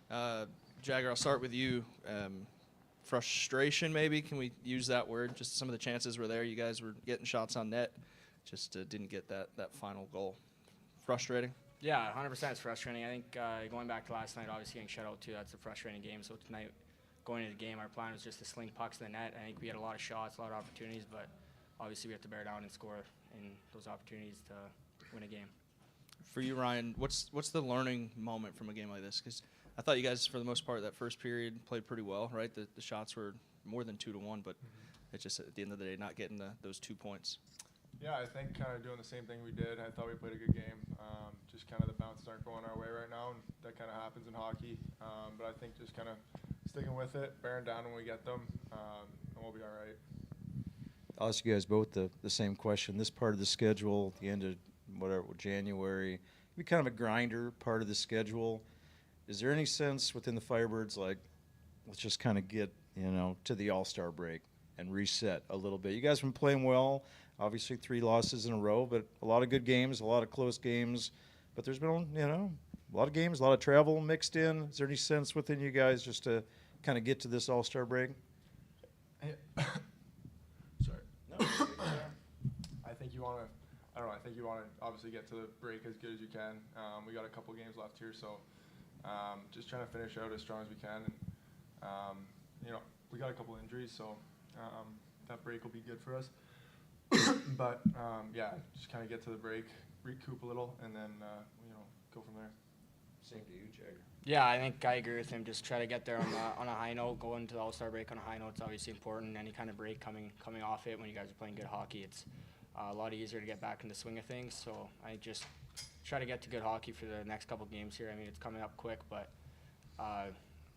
Uh, Jagger, I'll start with you. Frustration, maybe. Can we use that word? Just some of the chances were there. You guys were getting shots on net, just didn't get that final goal. Frustrating. Yeah, 100% it's frustrating. I think going back to last night, obviously getting shut out too, that's a frustrating game. So tonight, going into the game, our plan was just to sling pucks to the net. I think we had a lot of shots, a lot of opportunities, but obviously we have to bear down and score in those opportunities to win a game. For you, Ryan, what's the learning moment from a game like this? Because I thought you guys, for the most part, that first period played pretty well, right? The shots were more than 2-1, but it's just at the end of the day not getting those 2 points. Yeah, I think kind of doing the same thing we did. I thought we played a good game. Just kind of the bounces aren't going our way right now, and that kind of happens in hockey. But I think just kind of sticking with it, bearing down when we get them, and we'll be all right. I'll ask you guys both the same question. This part of the schedule, the end of January, be kind of a grinder part of the schedule. Is there any sense within the Firebirds, like, let's just kind of get, to the All-Star break and reset a little bit? You guys have been playing well. Obviously 3 losses in a row, but a lot of good games, a lot of close games. But there's been, a lot of games, a lot of travel mixed in. Is there any sense within you guys just to kind of get to this All-Star break? Sorry. No. I think you want to. I don't know. I think you want to obviously get to the break as good as you can. We got a couple games left here, so just trying to finish out as strong as we can. And we got a couple injuries, so that break will be good for us. But yeah, just kind of get to the break, recoup a little, and then go from there. Same to you, Jagger. Yeah, I think I agree with him. Just try to get there on a high note. Go into the All-Star break on a high note. It's obviously important. Any kind of break coming off it when you guys are playing good hockey, it's a lot easier to get back in the swing of things. So I just try to get to good hockey for the next couple games here. I mean, it's coming up quick, but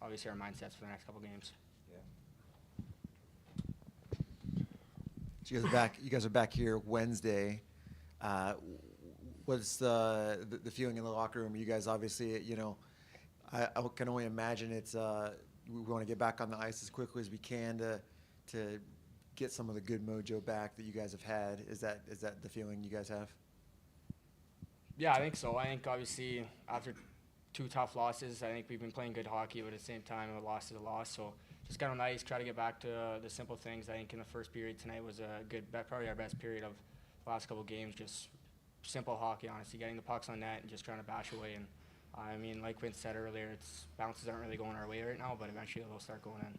obviously our mindset's for the next couple games. So you guys are back here Wednesday. What's the feeling in the locker room? You guys obviously, I can only imagine it's we want to get back on the ice as quickly as we can to get some of the good mojo back that you guys have had. Is that the feeling you guys have? Yeah, I think so. I think obviously after 2 tough losses, I think we've been playing good hockey, but at the same time, a loss is a loss. So just kind of nice, try to get back to the simple things. I think in the first period tonight was a good, probably our best period of the last couple of games. Just simple hockey, honestly, getting the pucks on net and just trying to bash away. And I mean, like Vince said earlier, bounces aren't really going our way right now, but eventually they'll start going in.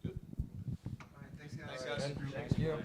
Good. All right, thanks, guys. Thanks, guys. Thank you.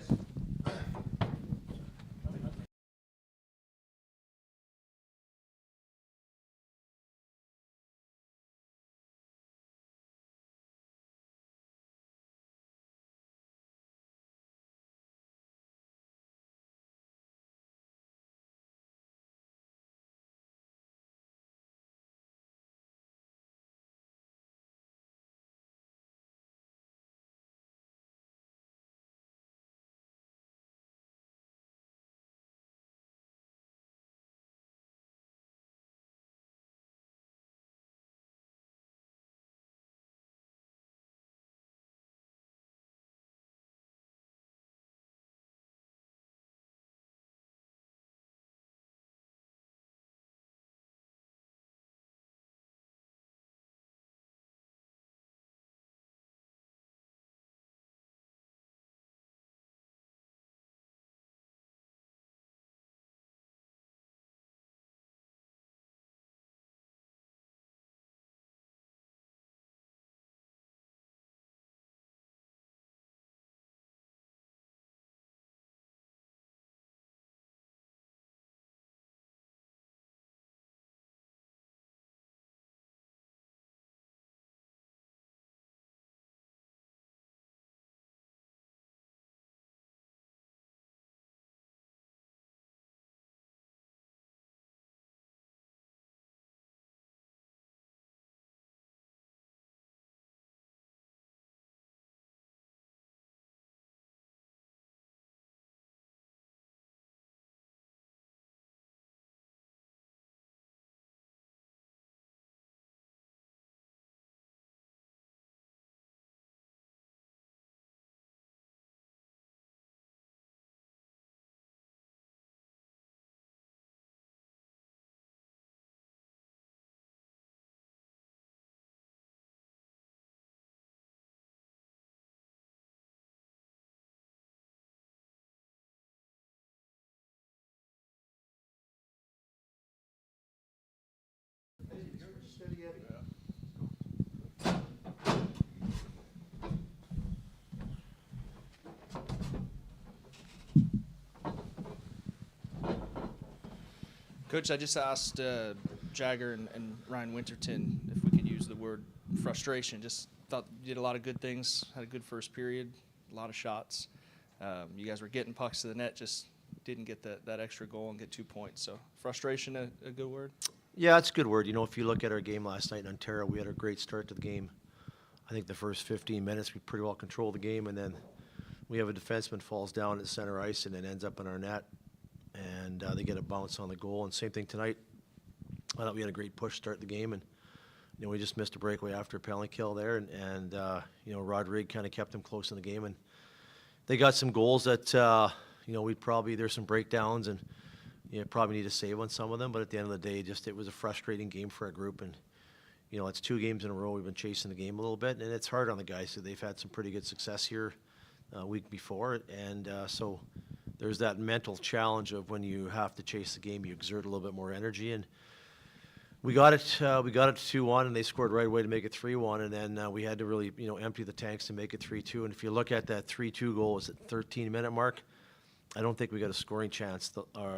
Coach, I just asked Jagger and Ryan Winterton if we could use the word frustration. Just thought you did a lot of good things, had a good first period, a lot of shots. You guys were getting pucks to the net, just didn't get that extra goal and get 2 points. So frustration, a good word? Yeah, it's a good word. You know, if you look at our game last night in Ontario, we had a great start to the game. I think the first 15 minutes we pretty well controlled the game, and then we have a defenseman falls down at center ice and then ends up in our net, and they get a bounce on the goal. And same thing tonight. I thought we had a great push start the game, and you know we just missed a breakaway after a penalty kill there, and you know Rodrigue kind of kept them close in the game, and they got some goals that you know there's some breakdowns and you know, probably need to save on some of them, but at the end of the day, it was a frustrating game for our group, and you know it's 2 games in a row we've been chasing the game a little bit, and it's hard on the guys. So they've had some pretty good success here week before, and so there's that mental challenge of when you have to chase the game, you exert a little bit more energy, and we got it to 2-1, and they scored right away to make it 3-1, and then we had to really empty the tanks to make it 3-2. And if you look at that 3-2 goal, it's at 13-minute mark. I don't think we got a scoring chance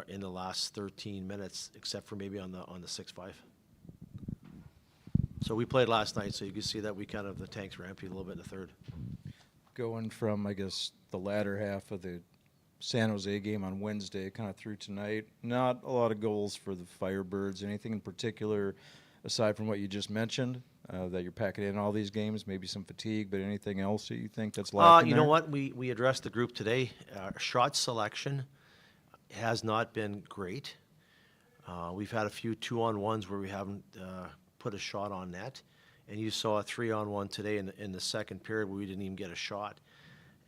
in the last 13 minutes, except for maybe on the 6-5. So we played last night, so you can see that the tanks were empty a little bit in the third. Going from, I guess, the latter half of the San Jose game on Wednesday, kind of through tonight, not a lot of goals for the Firebirds. Anything in particular, aside from what you just mentioned, that you're packing in all these games, maybe some fatigue, but anything else that you think that's lacking You there? know what? We addressed the group today. Shot selection has not been great. We've had a few 2-on-1s where we haven't put a shot on net, and you saw a 3-on-1 today in the second period where we didn't even get a shot.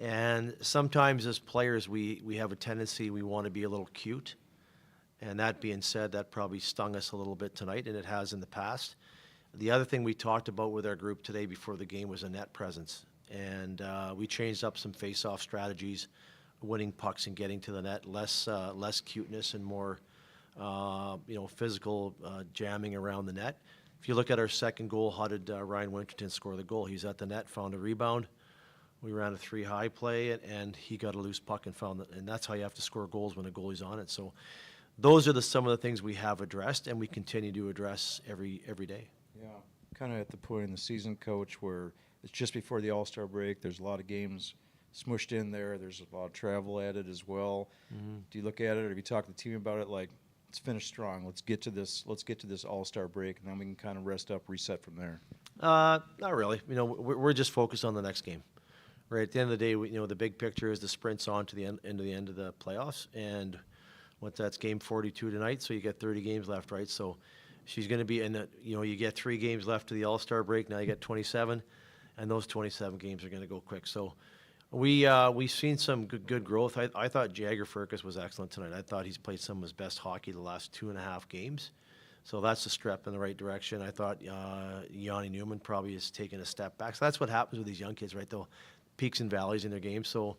And sometimes as players, we have a tendency, we want to be a little cute. And that being said, that probably stung us a little bit tonight, and it has in the past. The other thing we talked about with our group today before the game was a net presence. And we changed up some face-off strategies, winning pucks and getting to the net, less cuteness and more physical jamming around the net. If you look at our second goal, how did Ryan Winterton score the goal? He's at the net, found a rebound. We ran a 3-high play, and he got a loose puck and found it. And that's how you have to score goals when a goalie's on it. So those are some of the things we have addressed, and we continue to address every day. Yeah, kind of at the point in the season, Coach, where it's just before the All-Star break. There's a lot of games smushed in there. There's a lot of travel added as well. Mm-hmm. Do you look at it, or have you talked to the team about it, like, let's finish strong, let's get to this All-Star break, and then we can kind of rest up, reset from there? Not really. We're just focused on the next game. Right, at the end of the day, the big picture is the sprints on to the end of the playoffs, and that's game 42 tonight. So you get 30 games left, right? So she's going to be in. You get 3 games left to the All-Star break. Now you get 27, and those 27 games are going to go quick. So we've seen some good growth. I thought Jagger Firkus was excellent tonight. I thought he's played some of his best hockey the last 2.5 games. So that's a step in the right direction. I thought Yanni Newman probably has taken a step back. So that's what happens with these young kids, right? Though. Peaks and valleys in their game. So,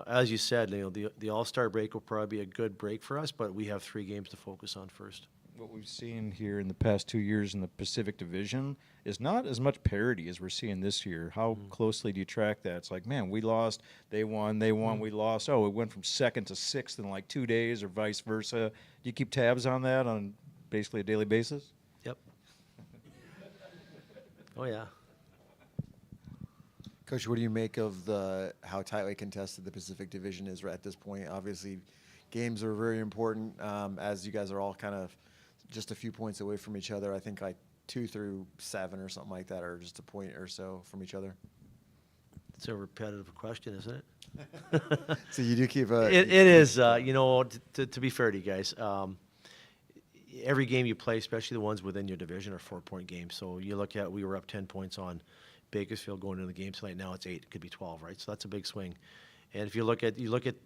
as you said, the All-Star break will probably be a good break for us, but we have 3 games to focus on first. What we've seen here in the past 2 years in the Pacific Division is not as much parity as we're seeing this year. How closely do you track that? It's like, man, we lost, they won, we lost. Oh, it went from 2nd to 6th in like 2 days or vice versa. Do you keep tabs on that on basically a daily basis? Yep. Oh, yeah. Coach, what do you make of how tightly contested the Pacific Division is at this point? Obviously, games are very important, as you guys are all kind of just a few points away from each other. I think like 2 through 7 or something like that, or just a point or so from each other. It's a repetitive question, isn't it? So you do keep It is. To be fair to you guys, every game you play, especially the ones within your division, are 4-point games. So you look at, we were up 10 points on Bakersfield going into the game tonight. Now it's 8. It could be 12, right? So that's a big swing. And if you look at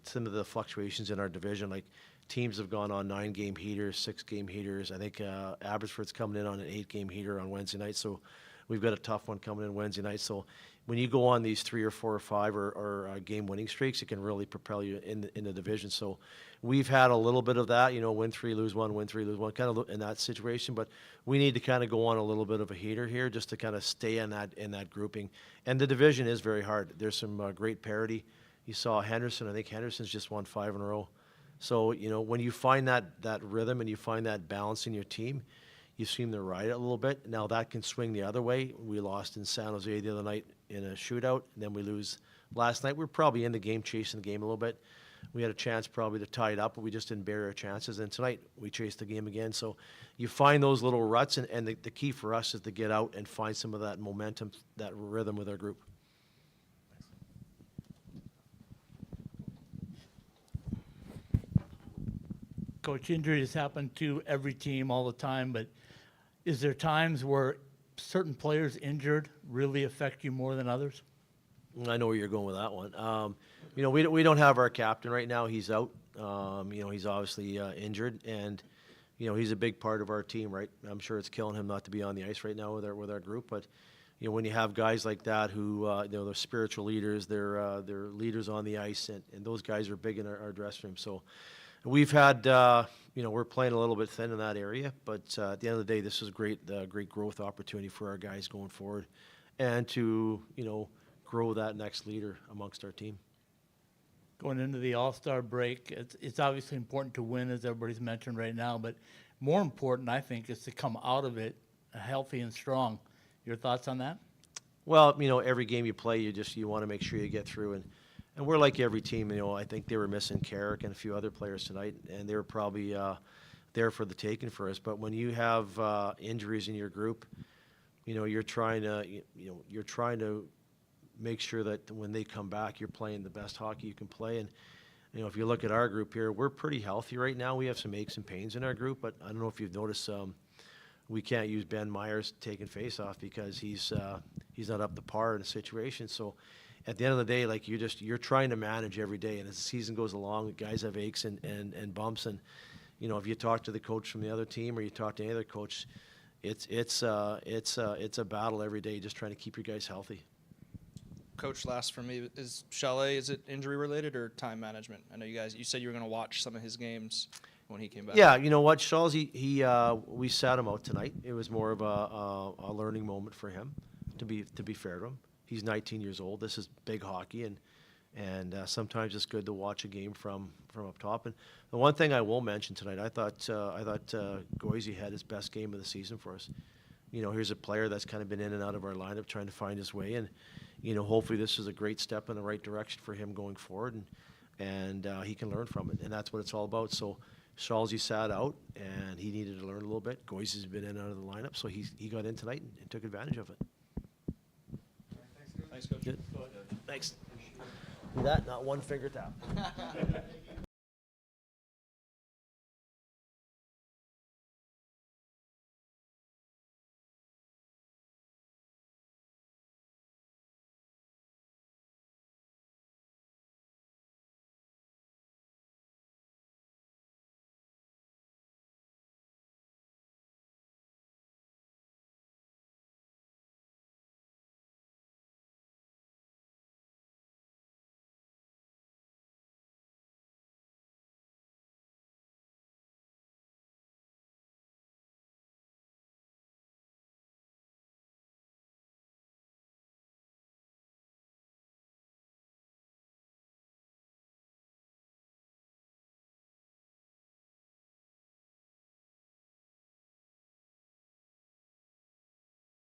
some of the fluctuations in our division, like teams have gone on 9-game heaters, 6-game heaters. I think Abbotsford's coming in on an 8-game heater on Wednesday night. So we've got a tough one coming in Wednesday night. So when you go on these 3 or 4 or 5 or game winning streaks, it can really propel you in the division. So we've had a little bit of that, win 3, lose 1, win 3, lose 1, kind of in that situation. But we need to kind of go on a little bit of a heater here just to kind of stay in that grouping. And the division is very hard. There's some great parity. You saw Henderson. I think Henderson's just won 5 in a row. So, when you find that rhythm and you find that balance in your team, you seem to ride it a little bit. Now that can swing the other way. We lost in San Jose the other night in a shootout, and then we lose last night. We're probably in the game, chasing the game a little bit. We had a chance probably to tie it up, but we just didn't bury our chances. And tonight we chased the game again. So you find those little ruts, and the key for us is to get out and find some of that momentum, that rhythm with our group. Coach, injuries happen to every team all the time, but is there times where certain players injured really affect you more than others? I know where you're going with that one. We don't have our captain right now. He's out. He's obviously injured, and he's a big part of our team, right? I'm sure it's killing him not to be on the ice right now with our group. But when you have guys like that who they're spiritual leaders, they're leaders on the ice, and those guys are big in our dressing room. So we've had we're playing a little bit thin in that area, but at the end of the day, this is great growth opportunity for our guys going forward, and to grow that next leader amongst our team. Going into the All-Star break, it's obviously important to win, as everybody's mentioned right now, but more important, I think, is to come out of it healthy and strong. Your thoughts on that? Well, every game you play, you want to make sure you get through, and we're like every team. I think they were missing Carrick and a few other players tonight, and they were probably there for the taking for us. But when you have injuries in your group, you're trying to make sure that when they come back, you're playing the best hockey you can play. And if you look at our group here, we're pretty healthy right now. We have some aches and pains in our group, but I don't know if you've noticed we can't use Ben Myers taking face-off because he's not up to par in a situation. So at the end of the day, like you're trying to manage every day, and as the season goes along, guys have aches and bumps, and if you talk to the coach from the other team or you talk to any other coach, it's a battle every day, just trying to keep your guys healthy. Coach, last for me, is Chalet, is it injury related or time management? I know you said you were going to watch some of his games when he came back. Yeah, you know what, Schultz, we sat him out tonight. It was more of a learning moment for him, to be fair to him. He's 19 years old. This is big hockey, and sometimes it's good to watch a game from up top. And the one thing I will mention tonight, I thought Goisy had his best game of the season for us. Here's a player that's kind of been in and out of our lineup trying to find his way, and hopefully this is a great step in the right direction for him going forward, and he can learn from it, and that's what it's all about. So Schalzy sat out, and he needed to learn a little bit. Goisy's been in and out of the lineup, so he got in tonight and took advantage of it. Thanks, Coach. Good. Thanks. That, not one finger tap.